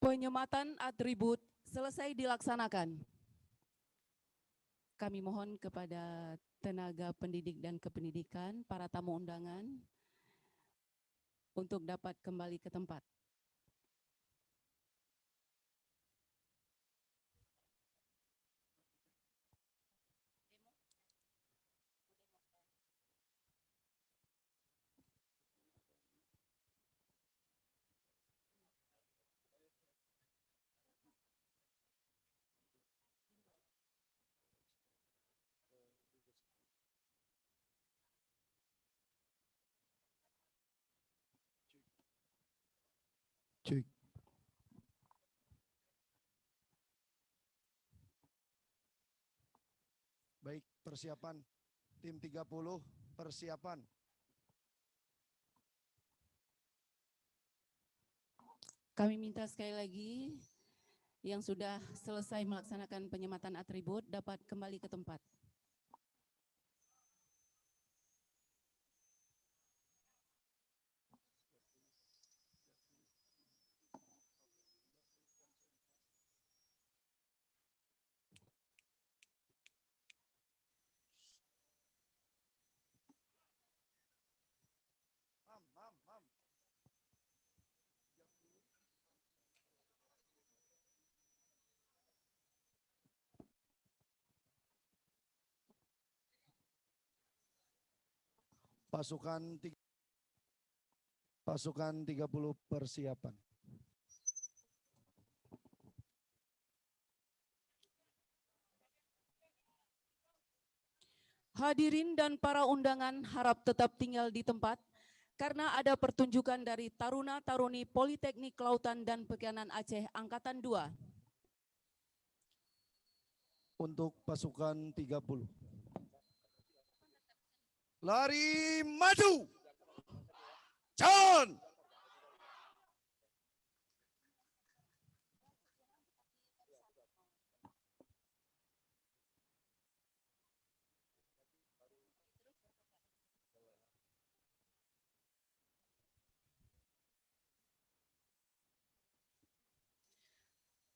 Penyematan atribut selesai dilaksanakan. Kami mohon kepada tenaga pendidik dan kependidikan, para tamu undangan, untuk dapat kembali ke tempat. Cek. Baik, persiapan. Tim 30, persiapan. Kami minta sekali lagi yang sudah selesai melaksanakan penyematan atribut dapat kembali ke tempat. Pasukan 30 persiapan. Hadirin dan para undangan harap tetap tinggal di tempat karena ada pertunjukan dari Taruna-Taruni Politeknik Kelautan dan Perikanan Aceh Angkatan 2. Untuk pasukan 30. Lari maju. John.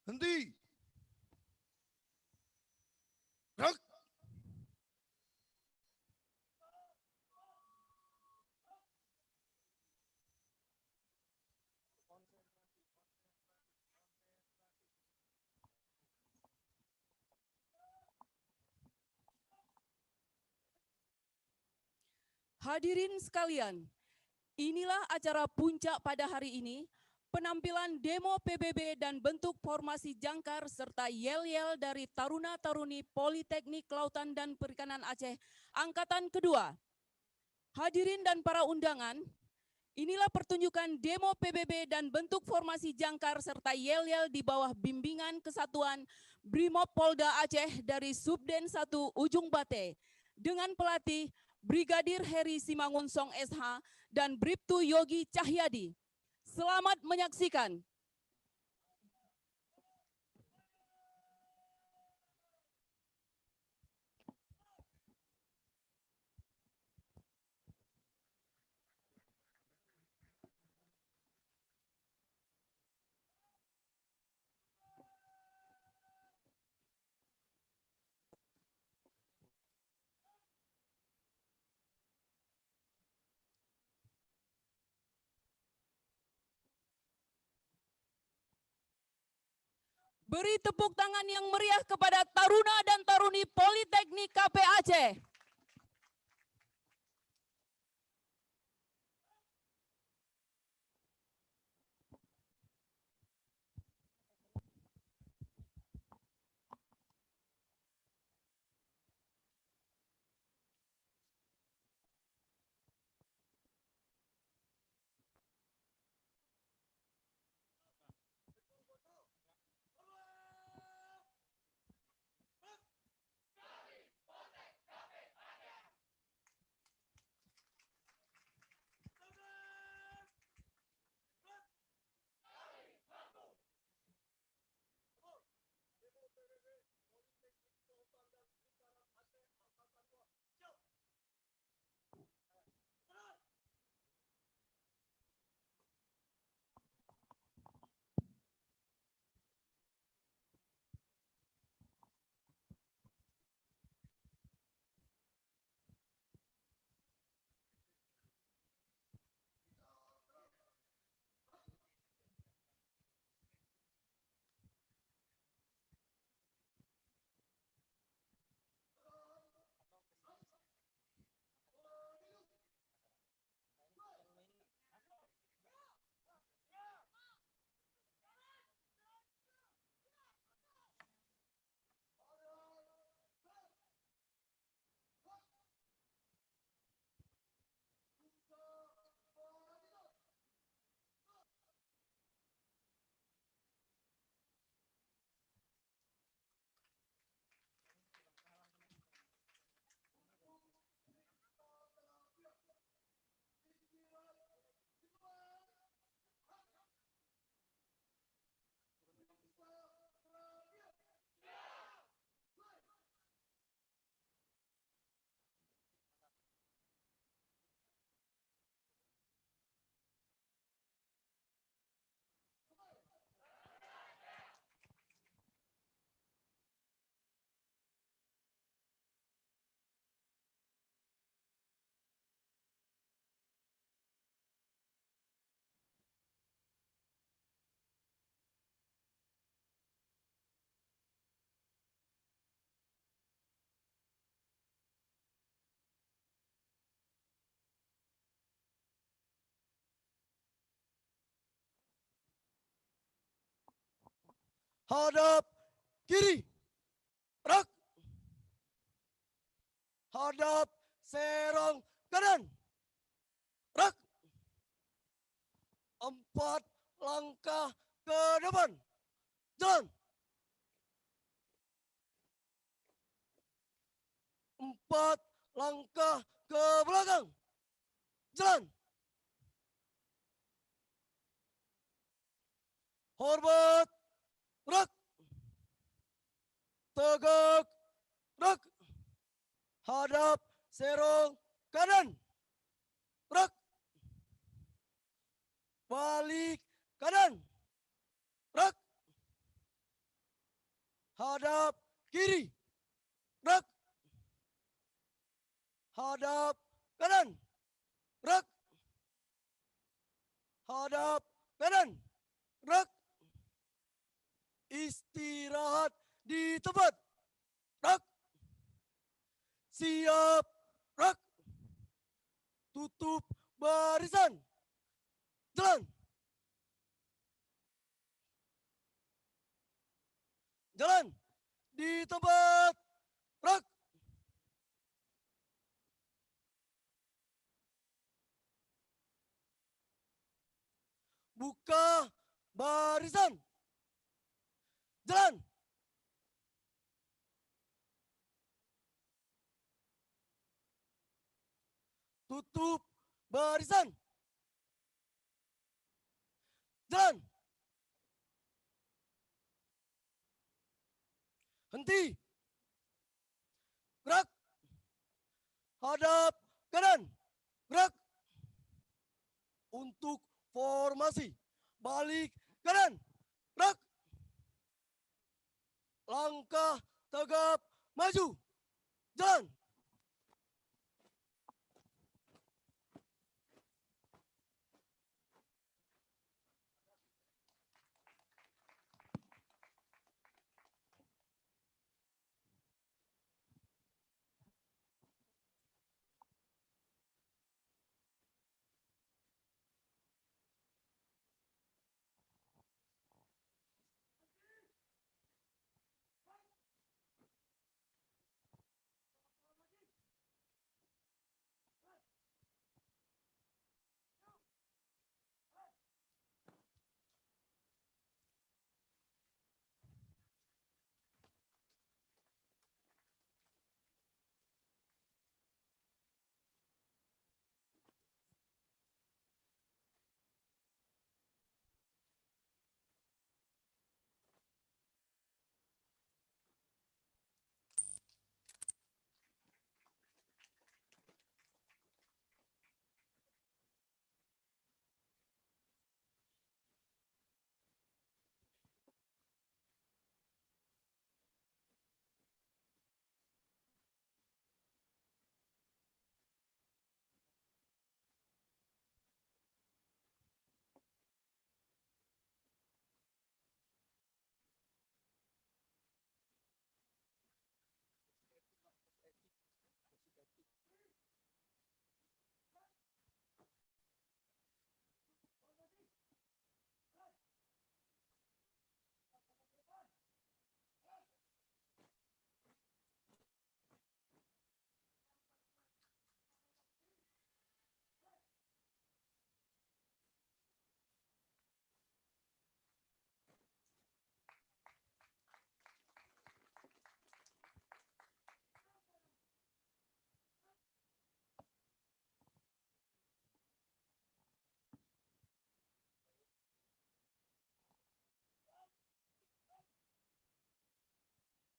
Henti. Gerak. Hadirin sekalian, inilah acara puncak pada hari ini, penampilan demo PBB dan bentuk formasi jangkar serta yel-yel dari Taruna-Taruni Politeknik Kelautan dan Perikanan Aceh Angkatan Kedua. Hadirin dan para undangan, inilah pertunjukan demo PBB dan bentuk formasi jangkar serta yel-yel di bawah bimbingan Kesatuan Brimob Polda Aceh dari Subden 1 Ujung Bate dengan pelatih Brigadir Heri Simangunsong SH dan Bribtu Yogi Cahyadi. Selamat menyaksikan. Beri tepuk tangan yang meriah kepada Taruna dan Taruni Politeknik KP Aceh. Hadap kiri. Gerak. Hadap serong kanan. Gerak. 4 langkah ke depan. Jalan. 4 langkah ke belakang. Jalan. Hormat. Gerak. Tegak. Gerak. Hadap serong kanan. Gerak. Balik kanan. Gerak. Hadap kiri. Gerak. Hadap kanan. Gerak. Hadap kanan. Gerak. Istirahat di tempat. Gerak. Siap. Gerak. Tutup barisan. Jalan. Jalan. Di tempat. Gerak. Buka barisan. Jalan. Tutup barisan. Jalan. Henti. Gerak. Hadap kanan. Gerak. Untuk formasi. Balik kanan. Gerak. Langkah tegap maju. Jalan.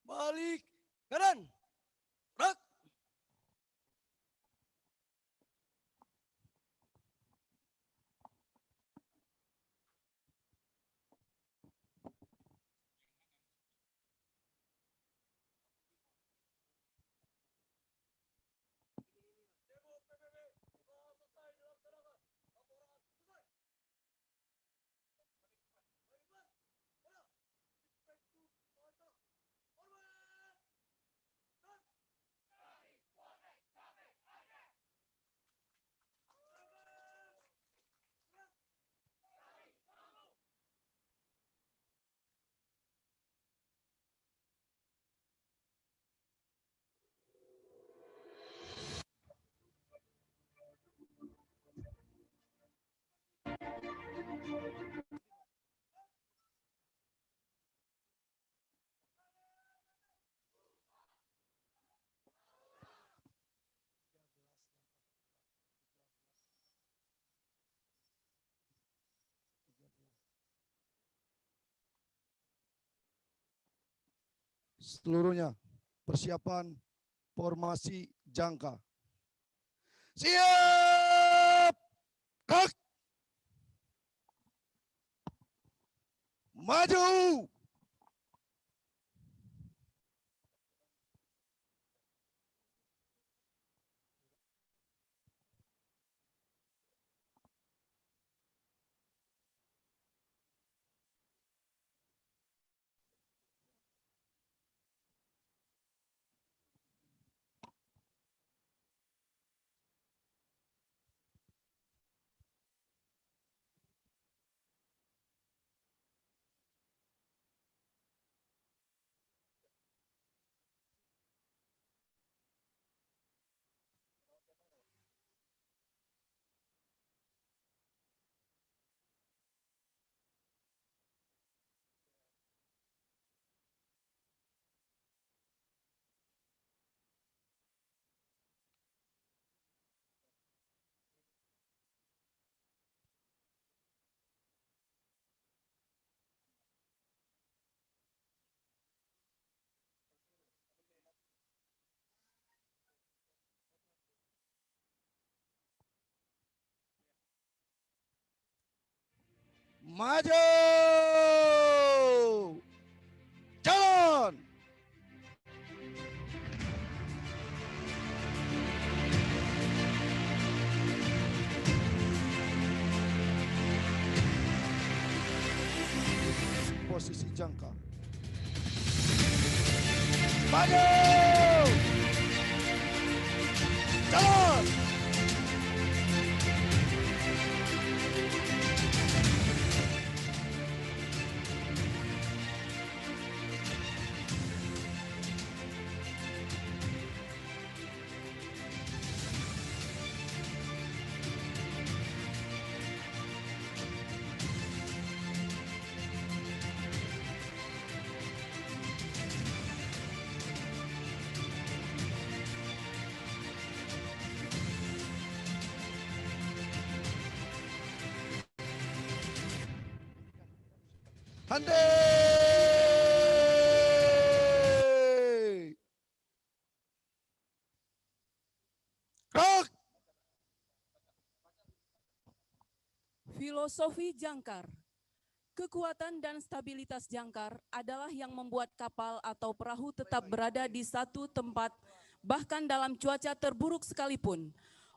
Balik kanan. Gerak. seluruhnya. Persiapan formasi jangka. Siap! Gerak! Maju! Maju! Jalan! Posisi jangka. Maju! Jalan! Handai! Gerak! Filosofi jangkar. Kekuatan dan stabilitas jangkar adalah yang membuat kapal atau perahu tetap berada di satu tempat, bahkan dalam cuaca terburuk sekalipun.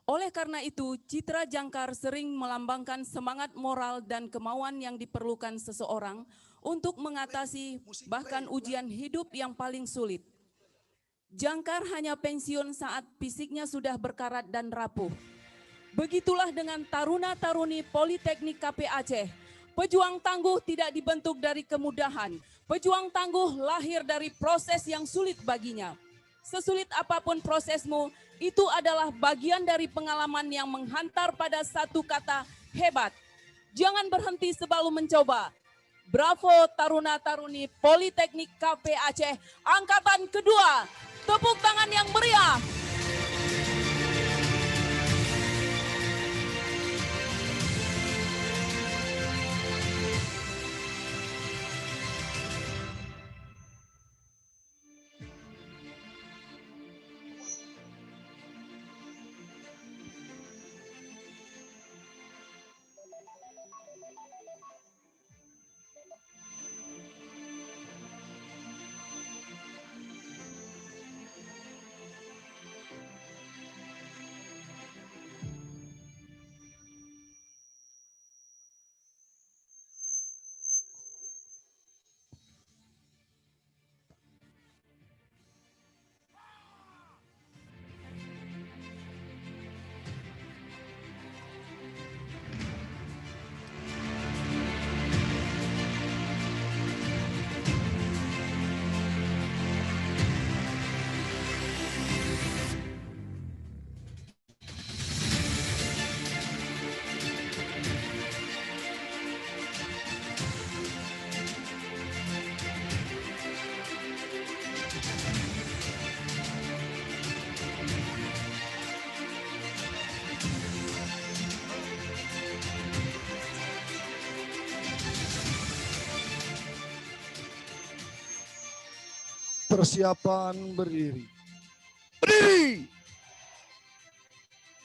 Oleh karena itu, citra jangkar sering melambangkan semangat moral dan kemauan yang diperlukan seseorang untuk mengatasi bahkan ujian hidup yang paling sulit. Jangkar hanya pensiun saat fisiknya sudah berkarat dan rapuh. Begitulah dengan taruna-taruni Politeknik KP Aceh. Pejuang tangguh tidak dibentuk dari kemudahan. Pejuang tangguh lahir dari proses yang sulit baginya. Sesulit apapun prosesmu, itu adalah bagian dari pengalaman yang menghantar pada satu kata, hebat. Jangan berhenti sebelum mencoba. Bravo taruna-taruni Politeknik KP Aceh, angkatan kedua. Tepuk tangan yang meriah. Persiapan berdiri. Berdiri.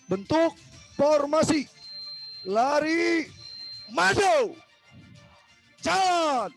Bentuk formasi. Lari. Maju. Jalan.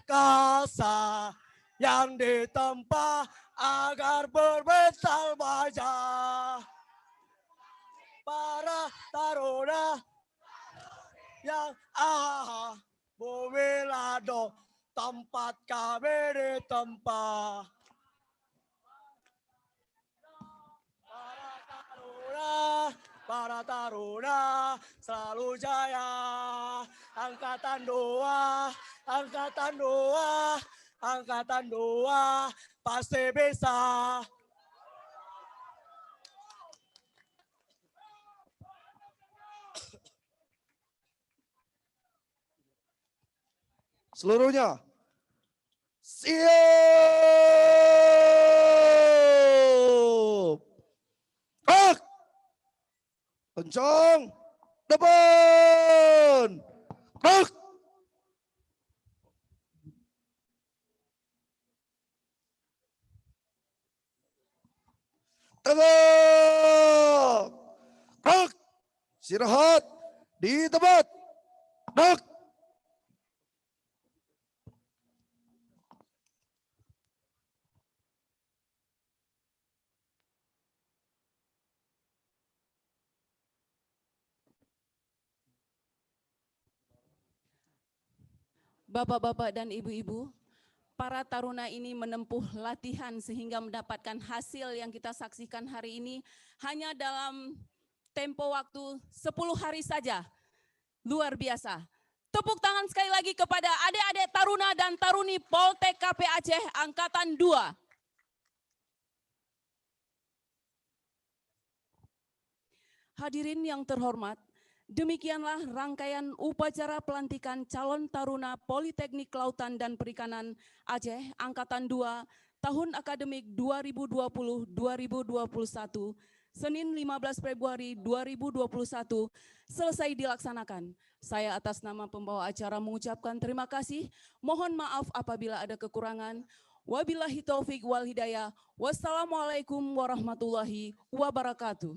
kasa yang ditempa agar berbesar wajah. Para taruna yang bumi lado tempat kami ditempa. Para taruna selalu jaya. Angkatan 2, angkatan 2, angkatan 2 pasti bisa. Seluruhnya siap. Gerak. Kencang. Depan. Gerak. Tegak. Gerak. Istirahat di tempat. Gerak. Bapak-bapak dan ibu-ibu, para taruna ini menempuh latihan sehingga mendapatkan hasil yang kita saksikan hari ini hanya dalam tempo waktu 10 hari saja. Luar biasa. Tepuk tangan sekali lagi kepada adik-adik taruna dan taruni Poltek KP Aceh Angkatan 2. Hadirin yang terhormat, demikianlah rangkaian upacara pelantikan calon taruna Politeknik Kelautan dan Perikanan Aceh Angkatan 2 tahun akademik 2020-2021 Senin 15 Februari 2021 selesai dilaksanakan. Saya atas nama pembawa acara mengucapkan terima kasih. Mohon maaf apabila ada kekurangan. Wabillahi taufik wal hidayah. Wassalamualaikum warahmatullahi wabarakatuh.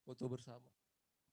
Foto bersama.